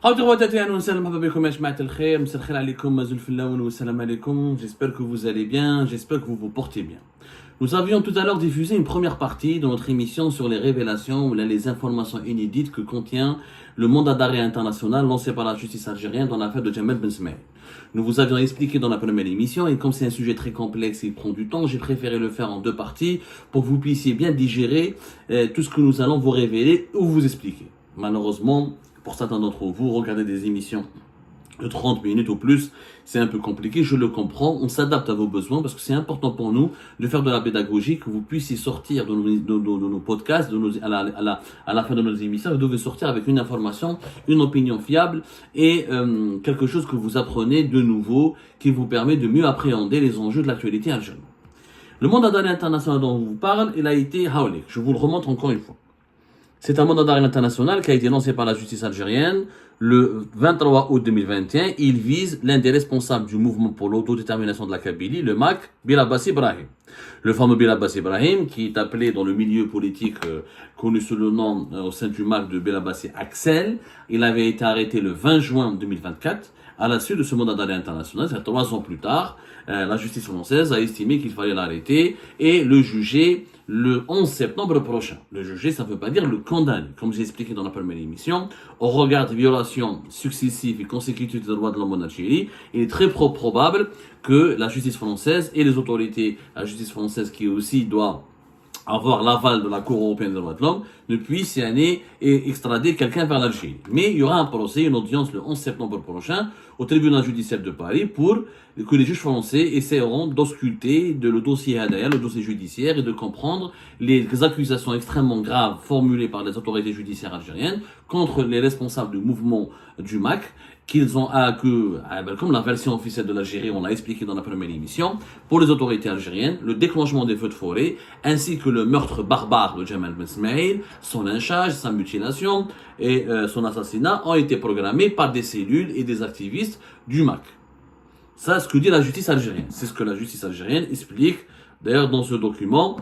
J'espère que vous allez bien, j'espère que vous vous portez bien. Nous avions tout à l'heure diffusé une première partie de notre émission sur les révélations ou les informations inédites que contient le mandat d'arrêt international lancé par la justice algérienne dans l'affaire de Jamel Ben Smaïl. Nous vous avions expliqué dans la première émission et comme c'est un sujet très complexe et il prend du temps, j'ai préféré le faire en deux parties pour que vous puissiez bien digérer tout ce que nous allons vous révéler ou vous expliquer. Malheureusement, pour certains d'entre vous, regardez des émissions de 30 minutes ou plus, c'est un peu compliqué, je le comprends, on s'adapte à vos besoins parce que c'est important pour nous de faire de la pédagogie, que vous puissiez sortir de nos podcasts, à la fin de nos émissions, vous devez sortir avec une information, une opinion fiable et quelque chose que vous apprenez de nouveau qui vous permet de mieux appréhender les enjeux de l'actualité algérienne. Le mandat d'arrêt international dont on vous parle, il a été Haolik, je vous le remonte encore une fois. C'est un mandat d'arrêt international qui a été lancé par la justice algérienne le 23 août 2021. Il vise l'un des responsables du mouvement pour l'autodétermination de la Kabylie, le MAC, Bilabas Ibrahim. Le fameux Bilabas Ibrahim, qui est appelé dans le milieu politique connu sous le nom au sein du MAC de Bilabas Axel. Il avait été arrêté le 20 juin 2024. À la suite de ce mandat d'arrêt international, c'est 3 ans plus tard, la justice française a estimé qu'il fallait l'arrêter et le juger le 11 septembre prochain. Le juger, ça ne veut pas dire le condamner. Comme j'ai expliqué dans la première émission, au regard des violations successives et consécutives des droits de l'homme en Algérie, il est très probable que la justice française et les autorités, la justice française qui aussi doit avoir l'aval de la Cour européenne des droits de l'homme, ne puisse y aller et extrader quelqu'un vers l'Algérie. Mais il y aura un procès, une audience le 11 septembre prochain au tribunal judiciaire de Paris pour que les juges français essaieront d'ausculter le dossier HDR, le dossier judiciaire, et de comprendre les accusations extrêmement graves formulées par les autorités judiciaires algériennes contre les responsables du mouvement du MAC, qu'ils ont comme la version officielle de l'Algérie, on l'a expliqué dans la première émission, pour les autorités algériennes, le déclenchement des feux de forêt, ainsi que le meurtre barbare de Jamel Ben Smaïl, son lynchage, sa mutilation et son assassinat ont été programmés par des cellules et des activistes du MAC. Ça, ce que dit la justice algérienne. C'est ce que la justice algérienne explique, d'ailleurs, dans ce document,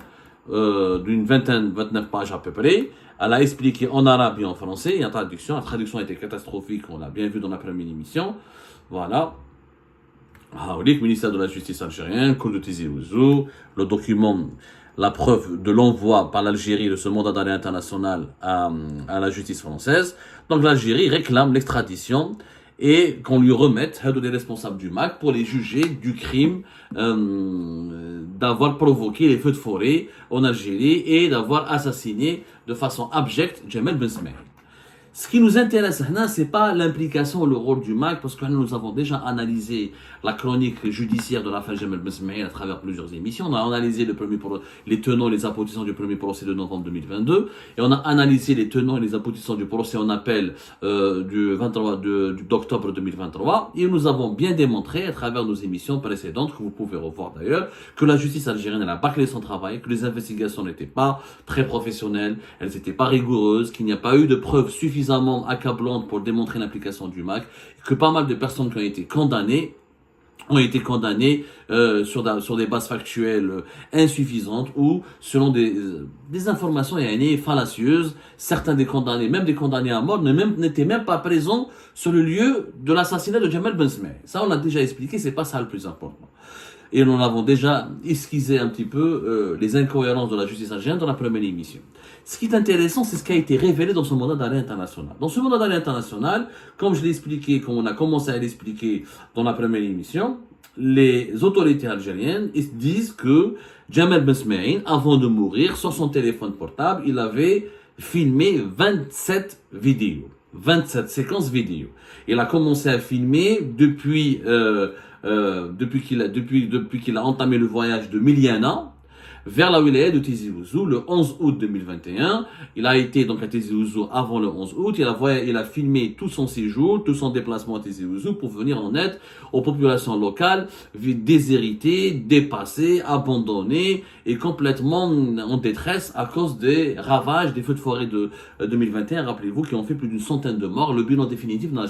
d'une 29 pages à peu près. Elle a expliqué en arabe et en français, et en traduction. La traduction a été catastrophique, on l'a bien vu dans la première émission. Voilà. Le ministère de la Justice algérien, Cour de Tizi Ouzou, le document, la preuve de l'envoi par l'Algérie de ce mandat d'arrêt international à la justice française. Donc l'Algérie réclame l'extradition et qu'on lui remette des responsables du MAC pour les juger du crime d'avoir provoqué les feux de forêt en Algérie et d'avoir assassiné de façon abjecte Jamel Ben Smaïl. Ce qui nous intéresse là, c'est pas l'implication ou le rôle du MAC, parce que nous avons déjà analysé la chronique judiciaire de l'affaire Jamel Ben Smaïl à travers plusieurs émissions. On a analysé les tenants et les aboutissants du premier procès de novembre 2022, et on a analysé les tenants et les aboutissants du procès en appel d'octobre 2023, et nous avons bien démontré à travers nos émissions précédentes, que vous pouvez revoir d'ailleurs, que la justice algérienne elle a bâclé son travail, que les investigations n'étaient pas très professionnelles, elles n'étaient pas rigoureuses, qu'il n'y a pas eu de preuves suffisamment accablante pour démontrer l'implication du MAC, que pas mal de personnes qui ont été condamnées sur des bases factuelles insuffisantes ou selon des informations fallacieuses. Certains des condamnés, même des condamnés à mort, n'étaient même pas présents sur le lieu de l'assassinat de Jamel Ben Smaïl. Ça, on l'a déjà expliqué, c'est pas ça le plus important. Et nous avons déjà esquissé un petit peu les incohérences de la justice algérienne dans la première émission. Ce qui est intéressant, c'est ce qui a été révélé dans ce mandat d'arrêt international. Dans ce mandat d'arrêt international, comme je l'ai expliqué, comme on a commencé à l'expliquer dans la première émission, les autorités algériennes disent que Jamel Ben Smaïl, avant de mourir, sur son téléphone portable, il avait filmé 27 vidéos. 27 séquences vidéo. Il a commencé à filmer depuis qu'il a entamé le voyage de Miliana vers la wilaya de Tizi Ouzou le 11 août 2021. Il a été donc à Tizi Ouzou avant le 11 août. Il a filmé tout son séjour, tout son déplacement à Tizi Ouzou pour venir en aide aux populations locales déshéritées, dépassées, abandonnées et complètement en détresse à cause des ravages des feux de forêt de 2021. Rappelez-vous qui ont fait plus d'une centaine de morts. Le bilan définitif n'a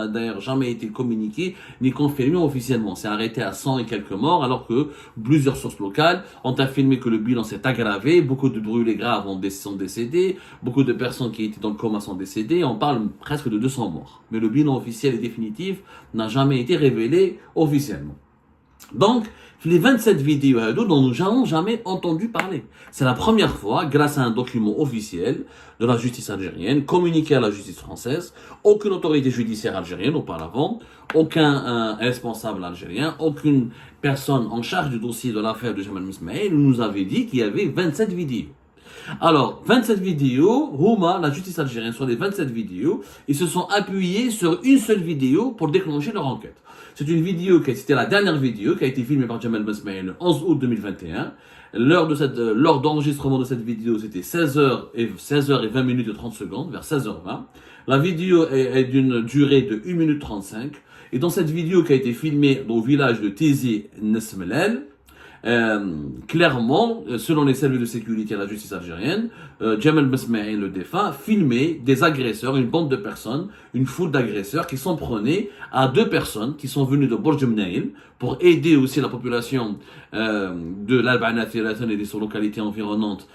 d'ailleurs jamais été communiqué ni confirmé officiellement. C'est arrêté à 100 et quelques morts alors que plusieurs sources locales ont affirmé que le bilan s'est aggravé, beaucoup de brûlés graves sont décédés, beaucoup de personnes qui étaient dans le coma sont décédées, on parle presque de 200 morts. Mais le bilan officiel et définitif n'a jamais été révélé officiellement. Donc, les 27 vidéos dont nous n'avons jamais entendu parler. C'est la première fois, grâce à un document officiel de la justice algérienne, communiqué à la justice française, aucune autorité judiciaire algérienne auparavant, aucun responsable algérien, aucune personne en charge du dossier de l'affaire de Jamal Mesmaïl nous avait dit qu'il y avait 27 vidéos. Alors, 27 vidéos, Houma, la justice algérienne, sur les 27 vidéos, ils se sont appuyés sur une seule vidéo pour déclencher leur enquête. C'est une vidéo c'était la dernière vidéo qui a été filmée par Jamal Mesmaïl le 11 août 2021. L'heure d'enregistrement de cette vidéo, c'était 16h et 20 minutes et 30 secondes, vers 16h20. La vidéo est d'une durée de 1 minute 35. Et dans cette vidéo qui a été filmée au village de Tizi Nesmelel, clairement, selon les services de sécurité à la justice algérienne, Jamal Mesmaïl, le défunt, filmait des agresseurs, une bande de personnes, une foule d'agresseurs qui s'en prenaient à 2 personnes qui sont venues de Bourj Mnaïl pour aider aussi la population de l'Albana Tiratan et des localités environnantes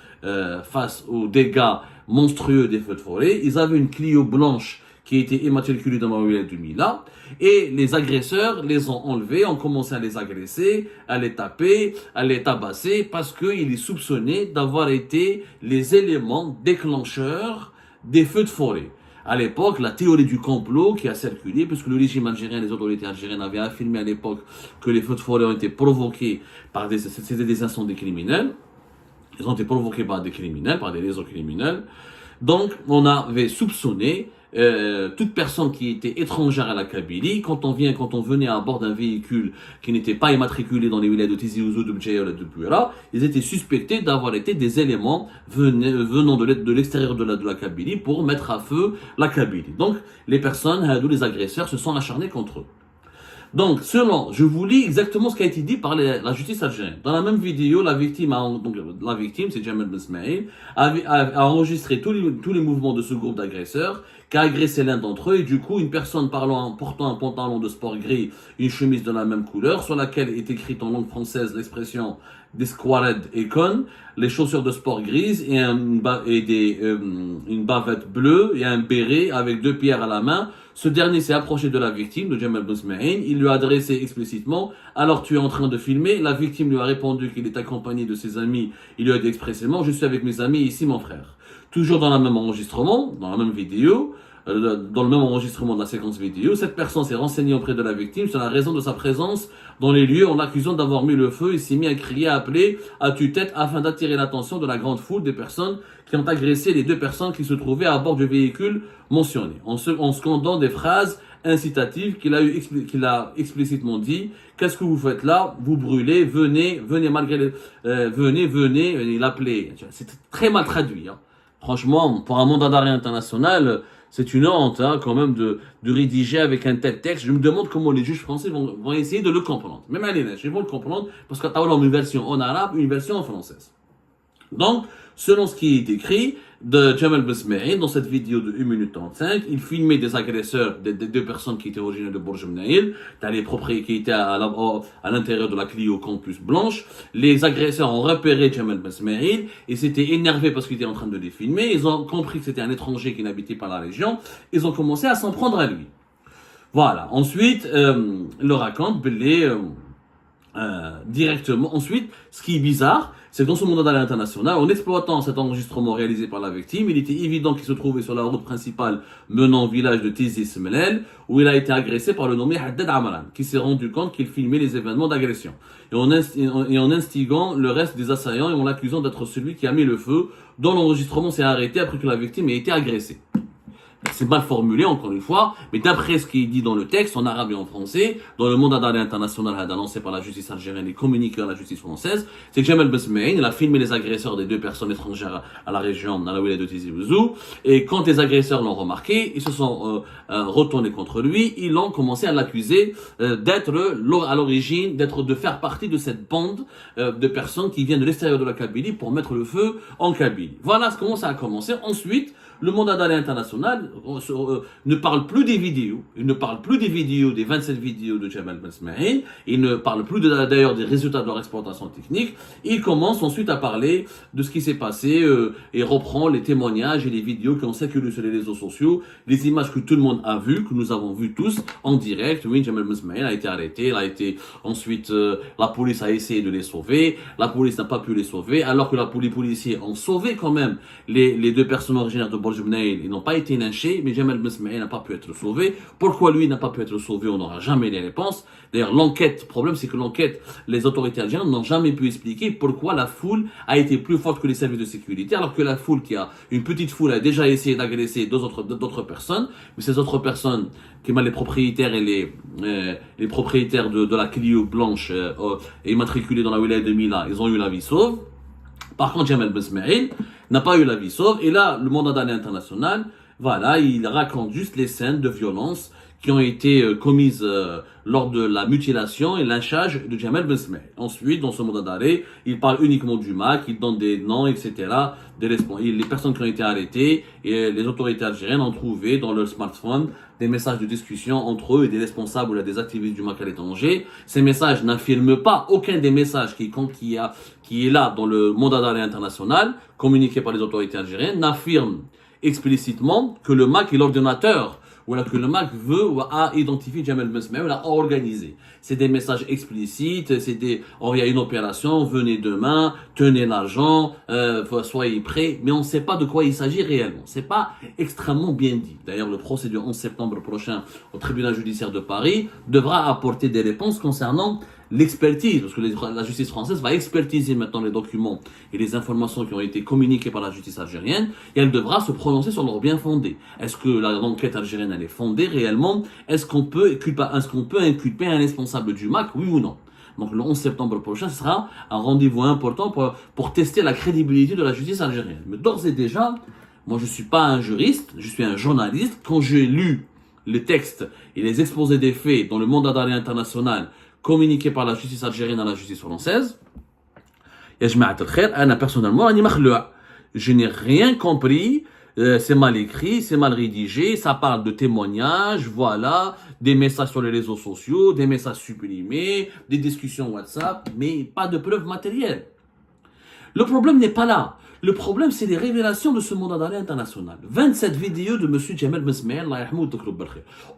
face aux dégâts monstrueux des feux de forêt. Ils avaient une Clio blanche qui était immatriculée dans la wilaya de Mila, et les agresseurs les ont enlevés, ont commencé à les agresser, à les taper, à les tabasser, parce qu'ils les soupçonnaient d'avoir été les éléments déclencheurs des feux de forêt. À l'époque, la théorie du complot qui a circulé, puisque le régime algérien, les autorités algériennes avaient affirmé à l'époque que les feux de forêt ont été provoqués par des incendies criminels. Ils ont été provoqués par des criminels, par des réseaux criminels. Donc, on avait soupçonné toute personne qui était étrangère à la Kabylie, quand on venait à bord d'un véhicule qui n'était pas immatriculé dans les villages de Tizi Ouzou, de Bdjaïa et de Bouira, ils étaient suspectés d'avoir été des éléments venant de l'extérieur de la Kabylie pour mettre à feu la Kabylie. Donc, les personnes, les agresseurs, se sont acharnés contre eux. Donc, je vous lis exactement ce qui a été dit par la justice algérienne. Dans la même vidéo, la victime, c'est Jamal Mesmaïl, a enregistré tous les mouvements de ce groupe d'agresseurs, qui a agressé l'un d'entre eux, et du coup, une personne portant un pantalon de sport gris, une chemise de la même couleur, sur laquelle est écrite en langue française l'expression Desquared et Con, les chaussures de sport grises et une bavette bleue et un béret avec 2 pierres à la main. Ce dernier s'est approché de la victime, de Jamal Mesmaïl. Il lui a adressé explicitement « Alors tu es en train de filmer ?» La victime lui a répondu qu'il est accompagné de ses amis. Il lui a dit expressément « Je suis avec mes amis, ici mon frère ». Toujours dans le même enregistrement, dans la même vidéo, dans le même enregistrement de la séquence vidéo, cette personne s'est renseignée auprès de la victime sur la raison de sa présence dans les lieux en l'accusant d'avoir mis le feu et s'est mis à crier, à appeler à tue-tête afin d'attirer l'attention de la grande foule des personnes qui ont agressé les 2 personnes qui se trouvaient à bord du véhicule mentionné, en scandant des phrases incitatives qu'il a explicitement dit. Qu'est-ce que vous faites là? Vous brûlez, venez malgré venez, il appelait. C'est très mal traduit, hein. Franchement, pour un mandat d'arrêt international, c'est une honte, hein, quand même, de rédiger avec un tel texte. Je me demande comment les juges français vont essayer de le comprendre. Même à l'ENH, ils vont le comprendre, parce qu'il y a une version en arabe, une version en française. Donc, selon ce qui est écrit de Jamal Mesmaïl, dans cette vidéo de 1 minute 35, il filmait des agresseurs, des 2 personnes qui étaient originaires de Bourj Mnaïl, les propriétaires qui étaient à l'intérieur de la Clio Campus Blanche. Les agresseurs ont repéré Jamal Mesmaïl et s'étaient énervés parce qu'ils étaient en train de les filmer. Ils ont compris que c'était un étranger qui n'habitait pas la région. Ils ont commencé à s'en prendre à lui. Voilà. Ensuite, il le raconte, directement. Ensuite, ce qui est bizarre, c'est que dans ce mandat d'arrêt international, en exploitant cet enregistrement réalisé par la victime, il était évident qu'il se trouvait sur la route principale menant au village de Tizi Smelel, où il a été agressé par le nommé Haddad Amaran, qui s'est rendu compte qu'il filmait les événements d'agression. Et en instigant le reste des assaillants et en l'accusant d'être celui qui a mis le feu, dont l'enregistrement s'est arrêté après que la victime ait été agressée. C'est mal formulé, encore une fois, mais d'après ce qui est dit dans le texte, en arabe et en français, dans le mandat d'arrêt international annoncé par la justice algérienne et communiqué à la justice française, c'est que Jamal Mesmaïl, il a filmé les agresseurs des 2 personnes étrangères à la région, dans la wilaya de Tizi Ouzou, et quand les agresseurs l'ont remarqué, ils se sont retournés contre lui, ils ont commencé à l'accuser d'être à l'origine, de faire partie de cette bande de personnes qui viennent de l'extérieur de la Kabylie pour mettre le feu en Kabylie. Voilà comment ça a commencé. Ensuite, Le mandat d'arrêt international ne parle plus des vidéos. Il ne parle plus des vidéos, des 27 vidéos de Jamal Ben Smaïn. Il ne parle plus d'ailleurs des résultats de leur exploitation technique. Il commence ensuite à parler de ce qui s'est passé et reprend les témoignages et les vidéos qui ont circulé sur les réseaux sociaux, les images que tout le monde a vues, que nous avons vues tous en direct. Oui, Jamal Ben Smaïn a été arrêté. Il a été ensuite, la police a essayé de les sauver. La police n'a pas pu les sauver, alors que les policiers ont sauvé quand même les deux personnes originaires de Borj Benaïl. Ils n'ont pas été lynchés, mais Jamal Ben Smaïn n'a pas pu être sauvé. Pourquoi lui n'a pas pu être sauvé? On n'aura jamais les réponses. D'ailleurs, l'enquête, le problème c'est que l'enquête, les autorités algériennes n'ont jamais pu expliquer pourquoi la foule a été plus forte que les services de sécurité, alors que la foule une petite foule a déjà essayé d'agresser d'autres personnes, mais ces autres personnes, qui les propriétaires et les propriétaires de la Clio blanche immatriculés dans la wilaya de Mila, ils ont eu la vie sauve. Par contre, Jamal Ben Smaïn n'a pas eu la vie sauve. Et là, le mandat d'arrêt international, voilà, il raconte juste les scènes de violence qui ont été commises lors de la mutilation et lynchage de Jamal Ben Smaïn. Ensuite, dans ce mandat d'arrêt, il parle uniquement du MAC, il donne des noms, etc. Les personnes qui ont été arrêtées et les autorités algériennes ont trouvé dans leur smartphone des messages de discussion entre eux et des responsables ou des activistes du MAC à l'étranger. Ces messages n'affirment pas aucun des messages qui est là dans le mandat d'arrêt international communiqué par les autorités algériennes n'affirme explicitement que le MAC est l'ordinateur ou que le MAC veut ou a identifié Jamal Ben Smaïn ou l'a organisé. C'est des messages explicites, il y a une opération, venez demain, tenez l'argent, soyez prêts, mais on ne sait pas de quoi il s'agit réellement. C'est pas extrêmement bien dit. D'ailleurs, le procès du 11 septembre prochain au tribunal judiciaire de Paris devra apporter des réponses concernant l'expertise, parce que la justice française va expertiser maintenant les documents et les informations qui ont été communiquées par la justice algérienne, et elle devra se prononcer sur leur bien fondé. Est-ce que l'enquête algérienne elle est fondée réellement? Est-ce qu'on peut inculper un responsable du MAC, oui ou non? Donc le 11 septembre prochain, ce sera un rendez-vous important pour tester la crédibilité de la justice algérienne. Mais d'ores et déjà, moi je ne suis pas un juriste, je suis un journaliste. Quand j'ai lu les textes et les exposés des faits dans le mandat d'arrêt international communiqué par la justice algérienne à la justice française, personnellement, je n'ai rien compris, c'est mal écrit, c'est mal rédigé, ça parle de témoignages, voilà, des messages sur les réseaux sociaux, des messages supprimés, des discussions WhatsApp, mais pas de preuves matérielles. Le problème n'est pas là. Le problème, c'est les révélations de ce mandat d'arrêt international. 27 vidéos de M. Jamal Ben Smaïn,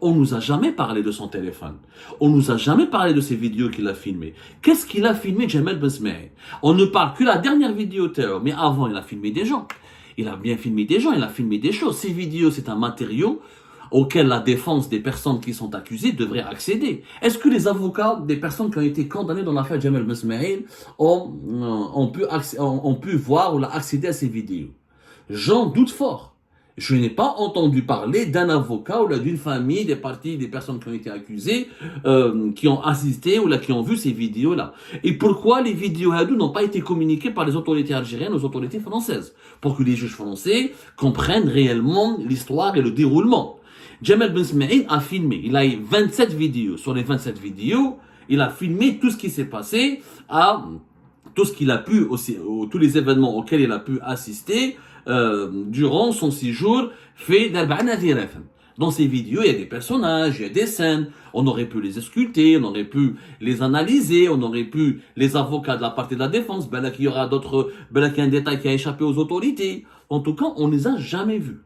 on nous a jamais parlé de son téléphone. On nous a jamais parlé de ces vidéos qu'il a filmées. Qu'est-ce qu'il a filmé, Jamal Ben Smaïn? On ne parle que la dernière vidéo terror, mais avant, il a filmé des gens. Il a bien filmé des gens, il a filmé des choses. Ces vidéos, c'est un matériau auquel la défense des personnes qui sont accusées devrait accéder. Est-ce que les avocats des personnes qui ont été condamnées dans l'affaire Jamal Ben Smaïn ont pu voir ou accéder à ces vidéos? J'en doute fort. Je n'ai pas entendu parler d'un avocat ou d'une famille des personnes qui ont été accusées, qui ont assisté ou qui ont vu ces vidéos-là. Et pourquoi les vidéos hadou n'ont pas été communiquées par les autorités algériennes aux autorités françaises? Pour que les juges français comprennent réellement l'histoire et le déroulement. Jamal Ben Smaïn a filmé, il a eu 27 vidéos. Sur les 27 vidéos, il a filmé tout ce qui s'est passé, tout ce qu'il a pu, tous les événements auxquels il a pu assister durant son séjour fait dans ces vidéos, il y a des personnages, il y a des scènes, on aurait pu les ausculter, on aurait pu les analyser, on aurait pu les avocats de la partie de la défense, qu'il y aura qu'il y a un détail qui a échappé aux autorités. En tout cas, on ne les a jamais vus.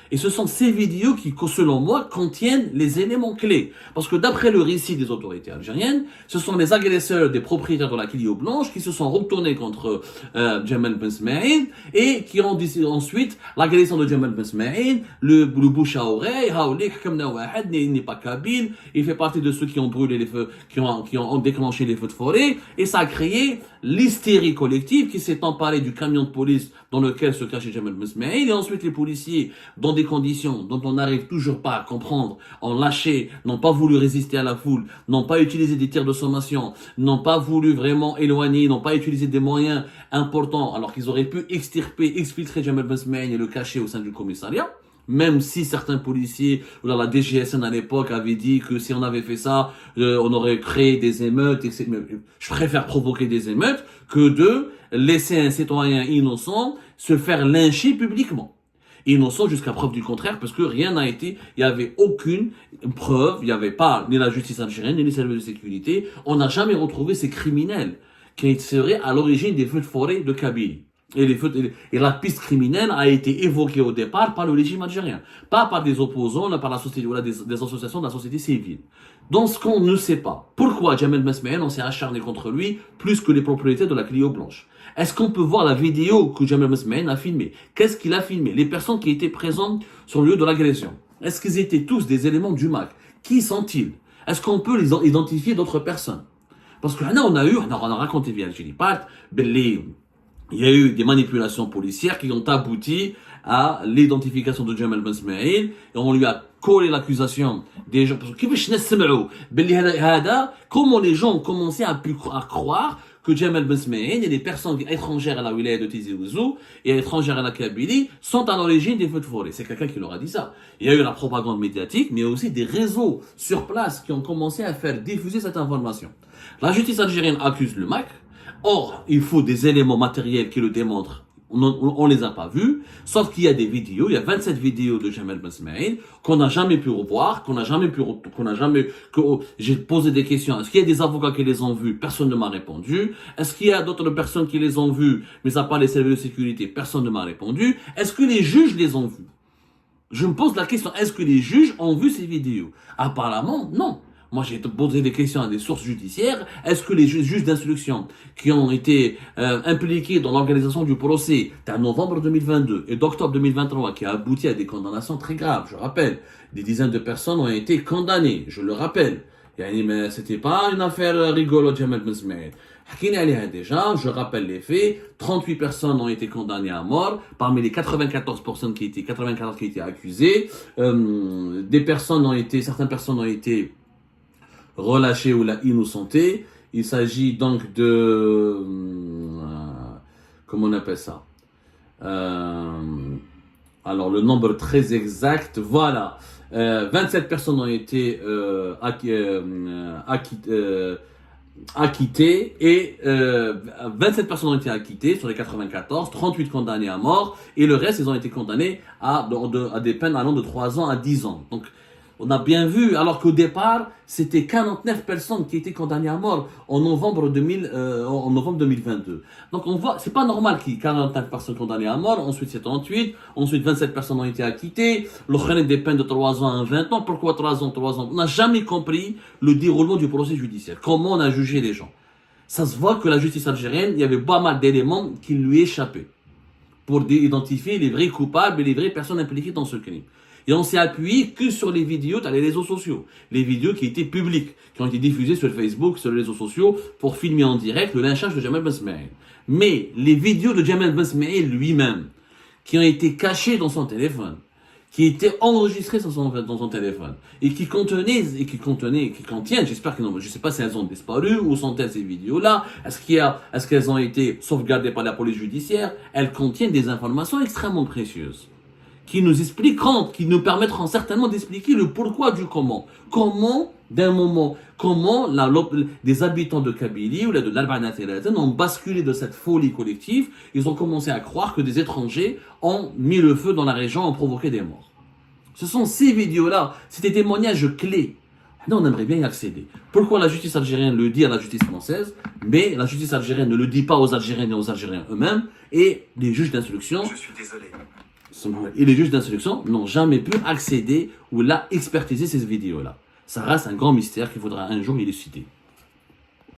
Et ce sont ces vidéos qui, selon moi, contiennent les éléments clés. Parce que d'après le récit des autorités algériennes, ce sont les agresseurs des propriétaires de la Clio blanche qui se sont retournés contre Jamal Ben Smaïn et qui ont décidé ensuite l'agression de Jamal Ben Smaïn, le bouche à oreille, il n'est pas kabyle, il fait partie de ceux qui ont brûlé les feux, qui ont déclenché les feux de forêt, et ça a créé l'hystérie collective qui s'est emparée du camion de police dans lequel se cachait Jamal Ben Smaïn, et ensuite les policiers, dans des conditions dont on n'arrive toujours pas à comprendre, ont lâché, n'ont pas voulu résister à la foule, n'ont pas utilisé des tirs de sommation, n'ont pas voulu vraiment éloigner, n'ont pas utilisé des moyens importants, alors qu'ils auraient pu exfiltrer Jamal Ben Smaïn et le cacher au sein du commissariat. Même si certains policiers, ou la DGSN à l'époque avait dit que si on avait fait ça, on aurait créé des émeutes, etc. Je préfère provoquer des émeutes que de laisser un citoyen innocent se faire lyncher publiquement. innocent jusqu'à preuve du contraire, parce que rien n'a été, il n'y avait aucune preuve, il n'y avait pas ni la justice algérienne, ni les services de sécurité, on n'a jamais retrouvé ces criminels qui seraient à l'origine des feux de forêt de Kabylie. Et la piste criminelle a été évoquée au départ par le régime algérien, pas par des opposants, par la société, voilà, des associations de la société civile. Dans ce qu'on ne sait pas, pourquoi Djamel Messmeen, on s'est acharné contre lui plus que les propriétaires de la Clio blanche? Est-ce qu'on peut voir la vidéo que Djamel Messmeen a filmée? Qu'est-ce qu'il a filmé? Les personnes qui étaient présentes sur le lieu de l'agression. Est-ce qu'ils étaient tous des éléments du MAC? Qui sont-ils? Est-ce qu'on peut les identifier d'autres personnes? Parce que là, on a raconté via Algérie Part, il y a eu des manipulations policières qui ont abouti à l'identification de Djamel Ben Smaïl et on lui a collé l'accusation des gens. Parce que comment les gens ont commencé à croire que Djamel Ben Smaïl et les personnes étrangères à la wilaya de Tizi Ouzou et étrangères à la Kabylie sont à l'origine des feux de forêt. C'est quelqu'un qui leur a dit ça. Il y a eu la propagande médiatique, mais aussi des réseaux sur place qui ont commencé à faire diffuser cette information. La justice algérienne accuse le MAC. Or, il faut des éléments matériels qui le démontrent. On les a pas vus, sauf qu'il y a des vidéos, il y a 27 vidéos de Djamel Ben Smaïl qu'on n'a jamais pu revoir, j'ai posé des questions. Est-ce qu'il y a des avocats qui les ont vus? Personne ne m'a répondu. Est-ce qu'il y a d'autres personnes qui les ont vus, mais à part les services de sécurité? Personne ne m'a répondu. Est-ce que les juges les ont vus? Je me pose la question, est-ce que les juges ont vu ces vidéos? Apparemment, non. Moi, j'ai posé des questions à des sources judiciaires. Est-ce que les juges d'instruction qui ont été impliqués dans l'organisation du procès de novembre 2022 et d'octobre 2023, qui a abouti à des condamnations très graves, je rappelle, des dizaines de personnes ont été condamnées, je le rappelle. Mais c'était pas une affaire rigolote, Djamel Ben Smaïl. Déjà, je rappelle les faits, 38 personnes ont été condamnées à mort, parmi les 94 qui étaient accusées, certaines personnes ont été relâchées ou la innocentées. Il s'agit donc de, comment on appelle ça? Alors le nombre très exact, voilà. 27 personnes ont été acquittées et 27 personnes ont été acquittées sur les 94, 38 condamnés à mort et le reste ils ont été condamnés à des peines allant de 3 ans à 10 ans. Donc on a bien vu, alors qu'au départ, c'était 49 personnes qui étaient condamnées à mort en novembre 2022. Donc on voit, c'est pas normal qu'il y ait 49 personnes condamnées à mort, ensuite c'est 38, ensuite 27 personnes ont été acquittées, le des peines de 3 ans à 20 ans. Pourquoi 3 ans? On n'a jamais compris le déroulement du procès judiciaire. Comment on a jugé les gens? Ça se voit que la justice algérienne, il y avait pas mal d'éléments qui lui échappaient pour identifier les vrais coupables et les vraies personnes impliquées dans ce crime. Et on s'est appuyé que sur les vidéos dans les réseaux sociaux. Les vidéos qui étaient publiques, qui ont été diffusées sur Facebook, sur les réseaux sociaux, pour filmer en direct le lynchage de Djamel Ben Smaïl. Mais les vidéos de Djamel Ben Smaïl lui-même, qui ont été cachées dans son téléphone, qui étaient enregistrées dans son téléphone, et qui contiennent, j'espère que non, je sais pas si elles ont disparu, ou sont-elles ces vidéos-là, est-ce qu'elles ont été sauvegardées par la police judiciaire? Elles contiennent des informations extrêmement précieuses, qui nous expliqueront, qui nous permettront certainement d'expliquer le pourquoi du comment. Comment des habitants de Kabylie ou de l'Albania ont basculé de cette folie collective. Ils ont commencé à croire que des étrangers ont mis le feu dans la région, ont provoqué des morts. Ce sont ces vidéos-là, c'est des témoignages clés. Là, on aimerait bien y accéder. Pourquoi la justice algérienne le dit à la justice française, mais la justice algérienne ne le dit pas aux Algériens et aux Algériens eux-mêmes, et les juges d'instruction... Je suis désolé. Et les juges d'instruction n'ont jamais pu accéder ou expertiser ces vidéos-là. Ça reste un grand mystère qu'il faudra un jour élucider.